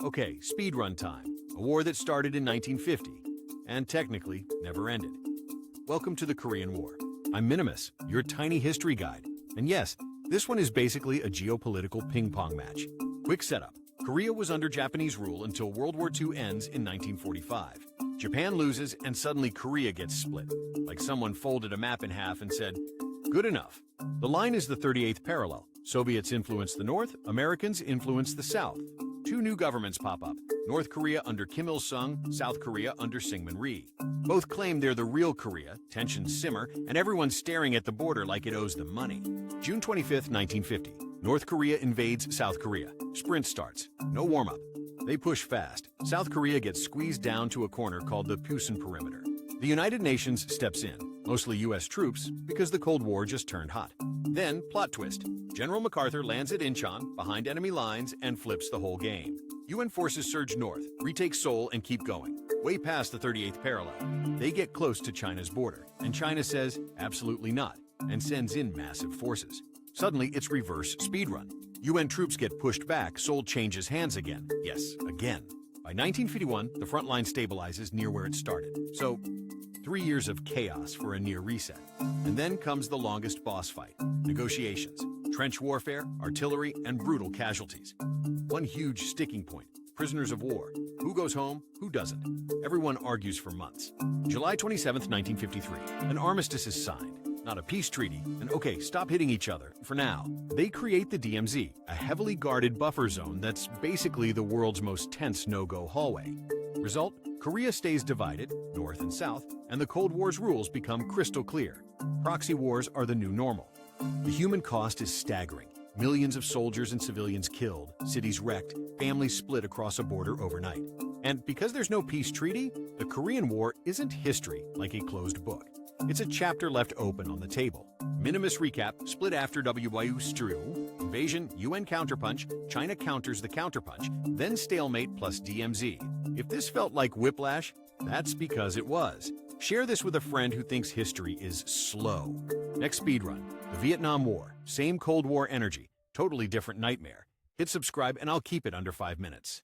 Okay, speedrun time. A war that started in 1950 and technically never ended. Welcome to the Korean War. I'm Minimus, your tiny history guide. And yes, this one is basically a geopolitical ping-pong match. Quick setup. Korea was under Japanese rule until World War II ends in 1945. Japan loses and suddenly Korea gets split. Like someone folded a map in half and said, good enough. The line is the 38th parallel. Soviets influence the North, Americans influence the South. Two new governments pop up, North Korea under Kim Il-sung, South Korea under Syngman Rhee. Both claim they're the real Korea, tensions simmer, and everyone's staring at the border like it owes them money. June 25, 1950, North Korea invades South Korea. Sprint starts. No warm-up. They push fast. South Korea gets squeezed down to a corner called the Pusan Perimeter. The United Nations steps in, mostly U.S. troops, because the Cold War just turned hot. Then, plot twist. General MacArthur lands at Incheon, behind enemy lines, and flips the whole game. UN forces surge north, retake Seoul, and keep going, way past the 38th parallel. They get close to China's border, and China says, absolutely not, and sends in massive forces. Suddenly, it's reverse speedrun. UN troops get pushed back, Seoul changes hands again. Yes, again. By 1951, the front line stabilizes near where it started. So, 3 years of chaos for a near reset. And then comes the longest boss fight. Negotiations, trench warfare, artillery, and brutal casualties. One huge sticking point. Prisoners of war. Who goes home, who doesn't? Everyone argues for months. July 27, 1953. An armistice is signed. Not a peace treaty, and okay, stop hitting each other, for now. They create the DMZ, a heavily guarded buffer zone that's basically the world's most tense no-go hallway. Result? Korea stays divided, north and south, and the Cold War's rules become crystal clear. Proxy wars are the new normal. The human cost is staggering. Millions of soldiers and civilians killed, cities wrecked, families split across a border overnight. And because there's no peace treaty, the Korean War isn't history like a closed book. It's a chapter left open on the table. Minimus recap, split after WYU Stru, invasion, UN counterpunch, China counters the counterpunch, then stalemate plus DMZ. If this felt like whiplash, that's because it was. Share this with a friend who thinks history is slow. Next speedrun, the Vietnam War, same Cold War energy, totally different nightmare. Hit subscribe and I'll keep it under 5 minutes.